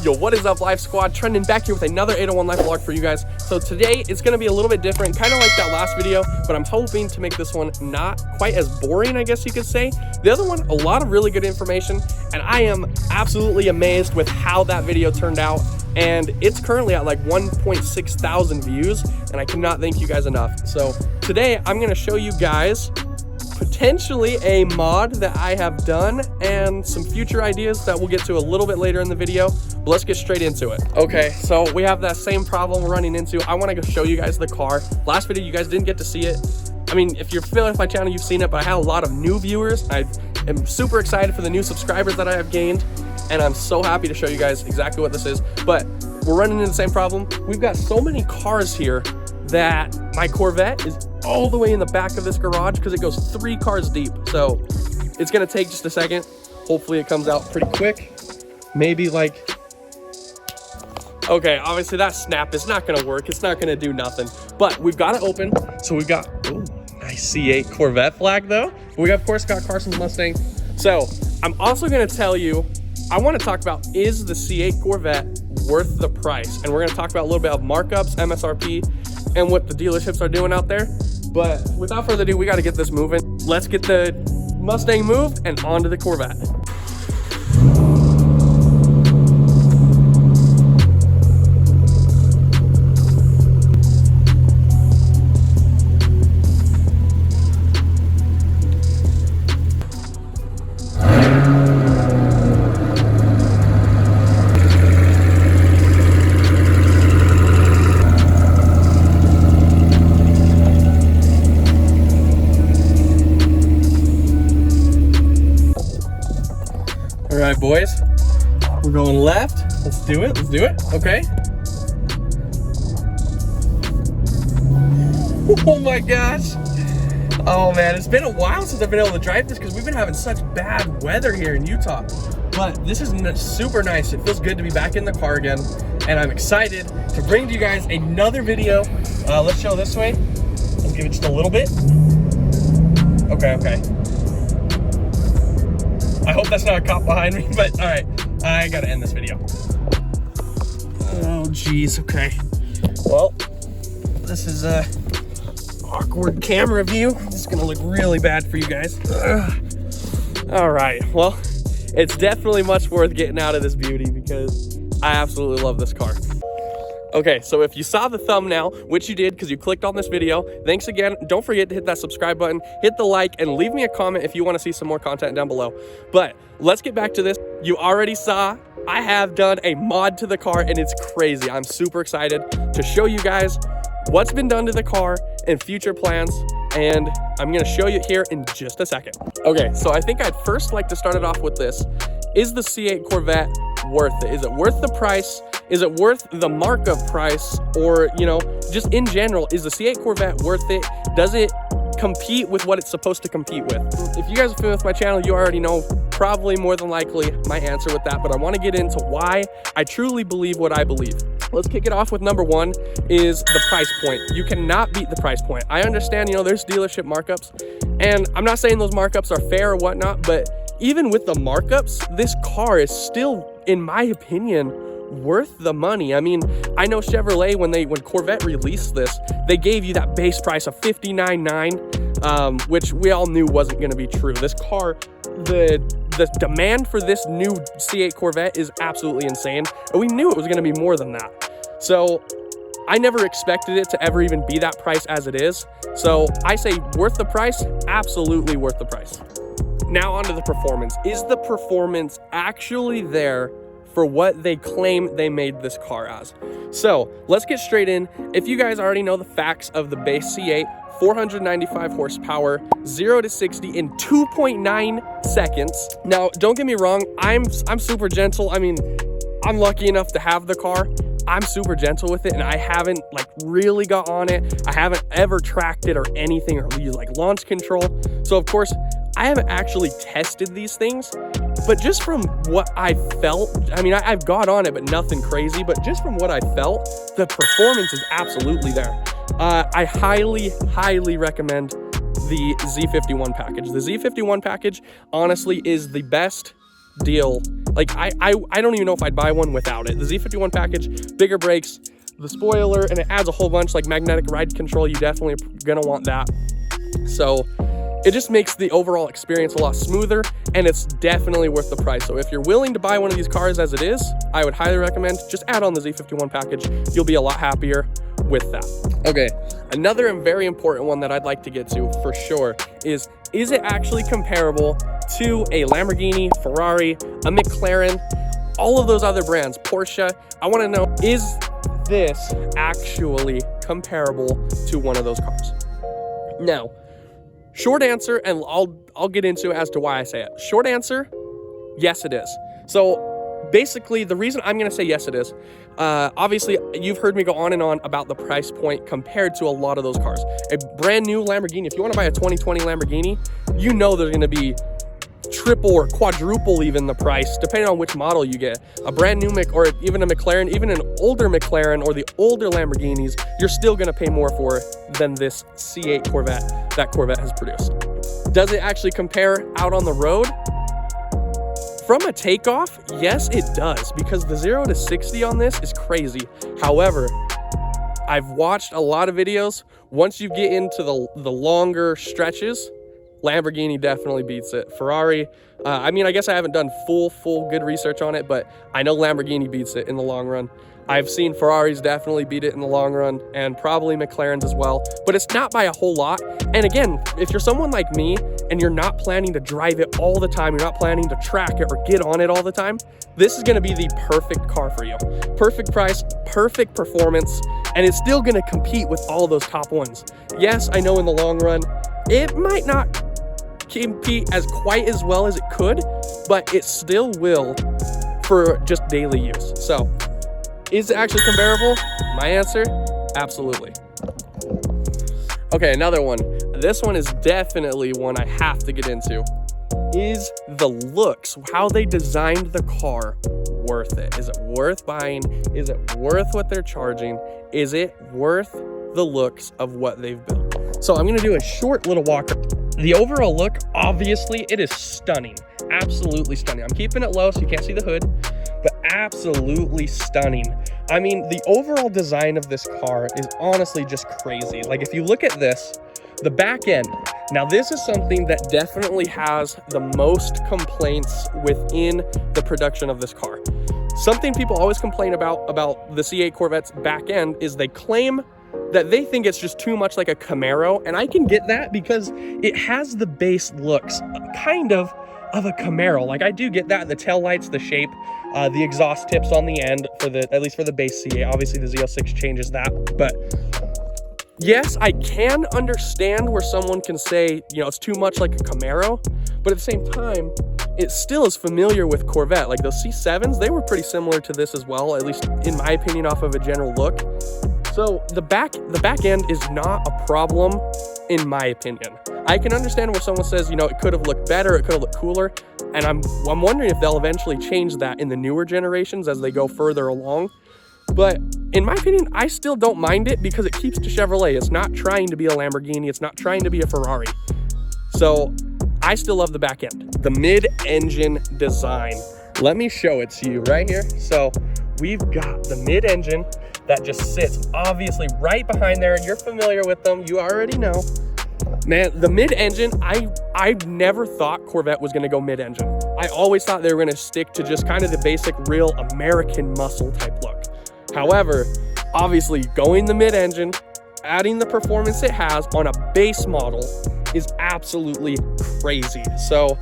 Yo, what is up, Life Squad? Trending back here with another 801 Life vlog for you guys. So today it's going to be a little bit different, kind of like that last video, but I'm hoping to make this one not quite as boring, I guess you could say. The other one, a lot of really good information, and I am absolutely amazed with how that video turned out. And it's currently at like 1.6 thousand views, and I cannot thank you guys enough. So today I'm going to show you guys potentially a mod that I have done and some future ideas that we'll get to a little bit later in the video, but let's get straight into it. Okay, so we have that same problem we're running into. I want to go show you guys the car. Last video you guys didn't get to see it. I mean, if you're familiar with my channel, you've seen it, but I had a lot of new viewers. I am super excited for the new subscribers that I have gained, and I'm so happy to show you guys exactly what this is. But we're running into the same problem. We've got so many cars here that my Corvette is all the way in the back of this garage because it goes 3 cars deep. So it's gonna take just a second. Hopefully it comes out pretty quick. Maybe like, okay, obviously that snap is not gonna work. It's not gonna do nothing, but we've got it open. So we've got, ooh, nice C8 Corvette flag though. We of course got Carson's Mustang. So I'm also gonna tell you, I wanna talk about, is the C8 Corvette worth the price? And we're gonna talk about a little bit of markups, MSRP, and what the dealerships are doing out there. But without further ado, we got to get this moving. Let's get the Mustang moved and onto the Corvette. All right, boys, we're going left. Let's do it. Let's do it. Okay. Oh my gosh. Oh man, it's been a while since I've been able to drive this because we've been having such bad weather here in Utah. But this is super nice. It feels good to be back in the car again, and I'm excited to bring to you guys another video. Let's show this way. Let's give it just a little bit. Okay, okay. I hope that's not a cop behind me, but all right, I gotta end this video. Oh geez, okay. Well, this is a awkward camera view. This is gonna look really bad for you guys. All right, well, it's definitely much worth getting out of this beauty because I absolutely love this car. Okay, so if you saw the thumbnail, which you did because you clicked on this video, thanks again. Don't forget to hit that subscribe button, hit the like, and leave me a comment if you want to see some more content down below. But let's get back to this. You already saw I have done a mod to the car, and it's crazy. I'm super excited to show you guys what's been done to the car and future plans, and I'm going to show you here in just a second. Okay, so I think I'd first like to start it off with this. Is the C8 Corvette worth it? Is it worth the price? Is it worth the markup price? Or, you know, just in general, is the C8 Corvette worth it? Does it compete with what it's supposed to compete with? If you guys are familiar with my channel, you already know probably more than likely my answer with that, but I want to get into why I truly believe what I believe. Let's kick it off with number one is the price point. You cannot beat the price point. I understand, you know, there's dealership markups, and I'm not saying those markups are fair or whatnot, but even with the markups, this car is still, in my opinion, worth the money. I mean, I know Chevrolet, when Corvette released this, they gave you that base price of $59,900, which we all knew wasn't going to be true. This car, the demand for this new C8 Corvette is absolutely insane, and we knew it was going to be more than that. So I never expected it to ever even be that price as it is. So I say worth the price, absolutely worth the price. Now onto the performance. Is the performance actually there for what they claim they made this car as? So let's get straight in. If you guys already know the facts of the base C8, 495 horsepower, 0 to 60 in 2.9 seconds. Now, don't get me wrong, I'm super gentle. I mean, I'm lucky enough to have the car. I'm super gentle with it, and I haven't like really got on it. I haven't ever tracked it or anything, or used like launch control. So of course, I haven't actually tested these things, but just from what I felt, I mean, I've got on it, but nothing crazy, but just from what I felt, the performance is absolutely there. I highly recommend the Z51 package. The Z51 package honestly is the best deal Like, I don't even know if I'd buy one without it. The Z51 package, bigger brakes, the spoiler, and it adds a whole bunch, like magnetic ride control. You definitely are gonna want that. So it just makes the overall experience a lot smoother, and it's definitely worth the price. So if you're willing to buy one of these cars as it is, I would highly recommend just add on the Z51 package. You'll be a lot happier with that. Okay, another and very important one that I'd like to get to for sure is it actually comparable to a Lamborghini, Ferrari, a McLaren, all of those other brands, Porsche? I want to know, is this actually comparable to one of those cars? Now, short answer, and I'll get into as to why I say it. Short answer, yes it is. So basically, the reason I'm gonna say yes it is, obviously you've heard me go on and on about the price point compared to a lot of those cars. A brand new Lamborghini, if you wanna buy a 2020 Lamborghini, you know there's gonna be triple or quadruple even the price, depending on which model you get. A brand new or even a McLaren, even an older McLaren or the older Lamborghinis, you're still gonna pay more for than this C8 Corvette that Corvette has produced. Does it actually compare out on the road? From a takeoff, yes, it does, because the 0 to 60 on this is crazy. However, I've watched a lot of videos. Once you get into the longer stretches, Lamborghini definitely beats it. Ferrari, I mean, I guess I haven't done full good research on it, but I know Lamborghini beats it in the long run. I've seen Ferraris definitely beat it in the long run, and probably McLarens as well, but it's not by a whole lot. And again, if you're someone like me and you're not planning to drive it all the time, you're not planning to track it or get on it all the time, this is gonna be the perfect car for you. Perfect price, perfect performance, and it's still gonna compete with all those top ones. Yes, I know in the long run, it might not compete as quite as well as it could, but it still will for just daily use. So, is it actually comparable? My answer, absolutely. Okay, another one. This one is definitely one I have to get into. Is the looks, how they designed the car, worth it? Is it worth buying? Is it worth what they're charging? Is it worth the looks of what they've built? So I'm gonna do a short little walk. The overall look, obviously, it is stunning. Absolutely stunning. I'm keeping it low so you can't see the hood, but absolutely stunning. I mean, the overall design of this car is honestly just crazy. Like, if you look at this, the back end, now this is something that definitely has the most complaints within the production of this car. Something people always complain about the C8 Corvette's back end is they claim that they think it's just too much like a Camaro, and I can get that because it has the base looks kind of a Camaro. Like, I do get that, the tail lights, the shape, the exhaust tips on the end for at least for the base C8. Obviously the Z06 changes that, but yes, I can understand where someone can say, you know, it's too much like a Camaro, but at the same time, it still is familiar with Corvette. Like, those C7s, they were pretty similar to this as well, at least in my opinion, off of a general look. So the back end is not a problem, in my opinion. I can understand where someone says, you know, it could have looked better, it could have looked cooler, and I'm wondering if they'll eventually change that in the newer generations as they go further along. But in my opinion, I still don't mind it because it keeps to Chevrolet. It's not trying to be a Lamborghini, it's not trying to be a Ferrari. So I still love the back end. The mid-engine design. Let me show it to you right here. So we've got the mid-engine that just sits obviously right behind there. You're familiar with them, you already know. Man, the mid-engine, I never thought Corvette was gonna go mid-engine. I always thought they were gonna stick to just kind of the basic real American muscle type look. However, obviously going the mid-engine, adding the performance it has on a base model is absolutely crazy. So,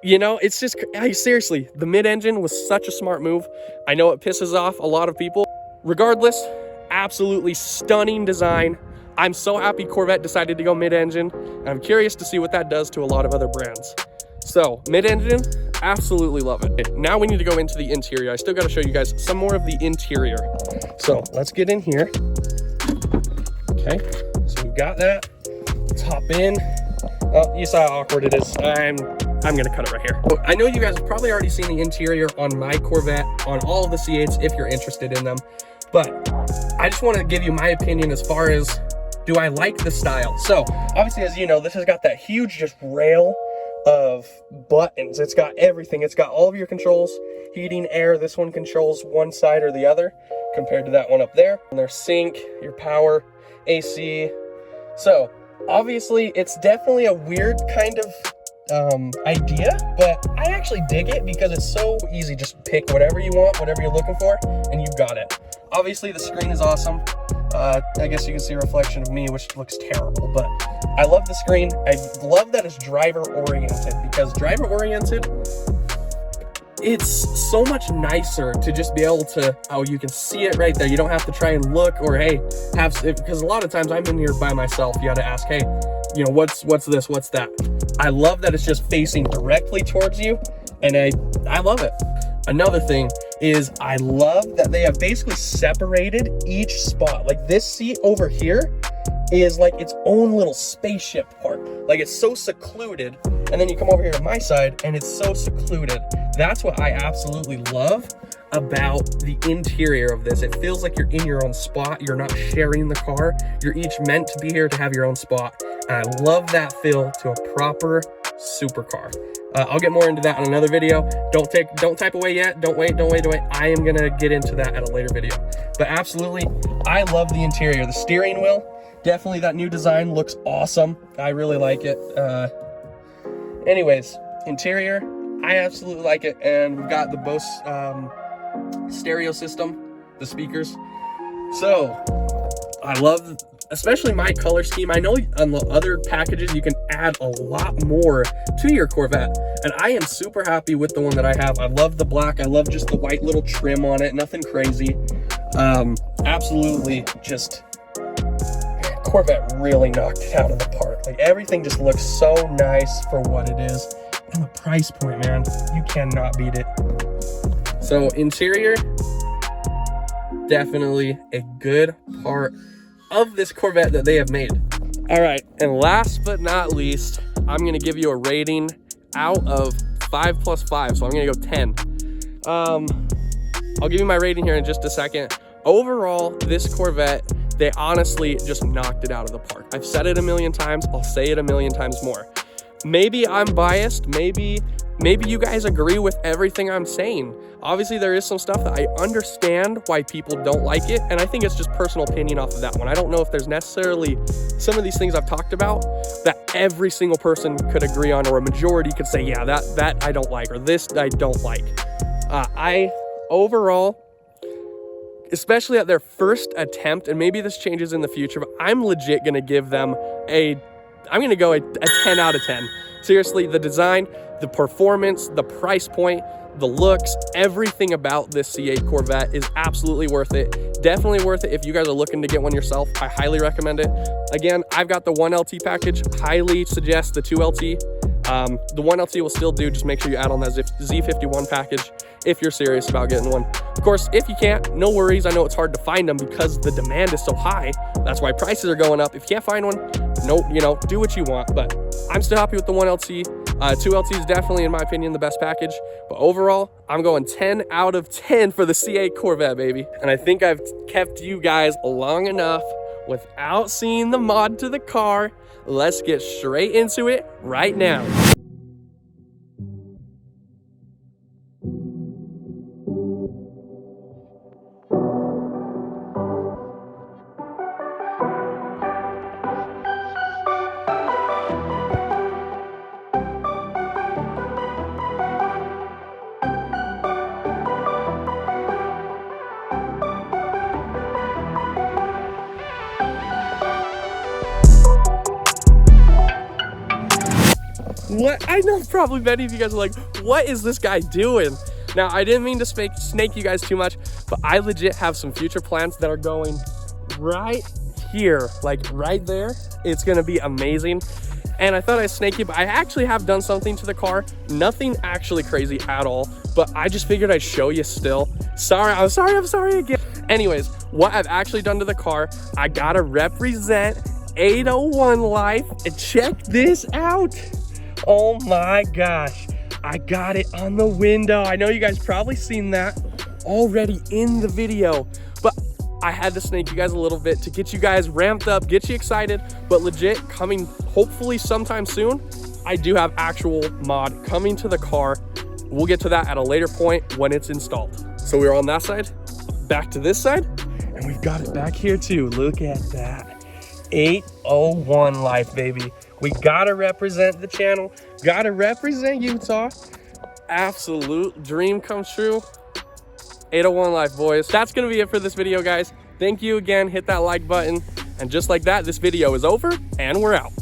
you know, it's just, seriously, the mid-engine was such a smart move. I know it pisses off a lot of people. Regardless, absolutely stunning design. I'm so happy Corvette decided to go mid-engine, and I'm curious to see what that does to a lot of other brands. So, mid-engine, absolutely love it. Now we need to go into the interior. I still got to show you guys some more of the interior. So, let's get in here. Okay, so we've got that. Let's hop in. Oh, you saw how awkward it is. I'm gonna cut it right here. I know you guys have probably already seen the interior on my Corvette, on all of the C8s if you're interested in them, but I just want to give you my opinion as far as, do I like the style? So obviously, as you know, this has got that huge just rail of buttons. It's got everything. It's got all of your controls, heating, air. This one controls one side or the other compared to that one up there. And there's sync, your power, AC. So obviously it's definitely a weird kind of idea, but I actually dig it because it's so easy. Just pick whatever you want, whatever you're looking for, and you've got it. Obviously the screen is awesome. I guess you can see a reflection of me, which looks terrible, but I love the screen. I love that it's driver oriented, because driver oriented, it's so much nicer to just be able to, oh, you can see it right there. You don't have to try and look, or hey, because a lot of times I'm in here by myself. You got to ask, hey, you know, what's this, what's that? I love that it's just facing directly towards you, and I love it. Another thing is I love that they have basically separated each spot. Like this seat over here is like its own little spaceship part. Like it's so secluded, and then you come over here to my side and it's so secluded. That's what I absolutely love about the interior of this. It feels like you're in your own spot. You're not sharing the car. You're each meant to be here to have your own spot. And I love that feel to a proper supercar. I'll get more into that on another video. Don't type away yet. Don't wait. I am gonna get into that at a later video. But absolutely, I love the interior. The steering wheel, definitely that new design looks awesome. I really like it. Anyways, interior, I absolutely like it. And we've got the Bose stereo system, the speakers. So I love, especially my color scheme. I know on the other packages you can add a lot more to your Corvette, and I am super happy with the one that I have. I love the black. I love just the white little trim on it. Nothing crazy. Absolutely, just Corvette really knocked it out of the park. Like everything just looks so nice for what it is, and the price point, man, you cannot beat it. So interior, definitely a good part of this Corvette that they have made. All right, and last but not least, I'm gonna give you a rating out of 5 plus 5, so I'm gonna go 10. I'll give you my rating here in just a second. Overall, this Corvette, they honestly just knocked it out of the park. I've said it a million times, I'll say it a million times more. Maybe I'm biased, maybe you guys agree with everything I'm saying. Obviously, there is some stuff that I understand why people don't like it, and I think it's just personal opinion off of that one. I don't know if there's necessarily some of these things I've talked about that every single person could agree on, or a majority could say, yeah, that I don't like, or this I don't like. I overall, especially at their first attempt, and maybe this changes in the future, but I'm legit gonna give them I'm gonna go a 10 out of 10. Seriously, the design, the performance, the price point, the looks, everything about this C8 Corvette is absolutely worth it. Definitely worth it if you guys are looking to get one yourself. I highly recommend it. Again, I've got the 1LT package. Highly suggest the 2LT. The 1LT will still do. Just make sure you add on that Z51 package if you're serious about getting one. Of course, if you can't, no worries. I know it's hard to find them because the demand is so high. That's why prices are going up. If you can't find one, do what you want. But I'm still happy with the 1LT. 2LT is definitely, in my opinion, the best package. But overall, I'm going 10 out of 10 for the C8 Corvette, baby. And I think I've kept you guys long enough without seeing the mod to the car. Let's get straight into it right now. What? I know probably many of you guys are like, what is this guy doing? Now, I didn't mean to snake you guys too much, but I legit have some future plans that are going right here, like right there. It's gonna be amazing. And I thought I'd snake you, but I actually have done something to the car. Nothing actually crazy at all, but I just figured I'd show you still. I'm sorry again. Anyways, what I've actually done to the car, I gotta represent 801 Life, and check this out. Oh my gosh, I got it on the window. I know you guys probably seen that already in the video, but I had to snake you guys a little bit to get you guys ramped up, get you excited, but legit coming hopefully sometime soon I do have actual mod coming to the car. We'll get to that at a later point when it's installed. So we're on that side, back to this side, and we've got it back here too. Look at that. 801 Life, baby. We gotta represent the channel, gotta represent Utah. Absolute dream comes true. 801 Life, boys. That's gonna be it for this video, guys. Thank you again. Hit that like button. And just like that, this video is over and we're out.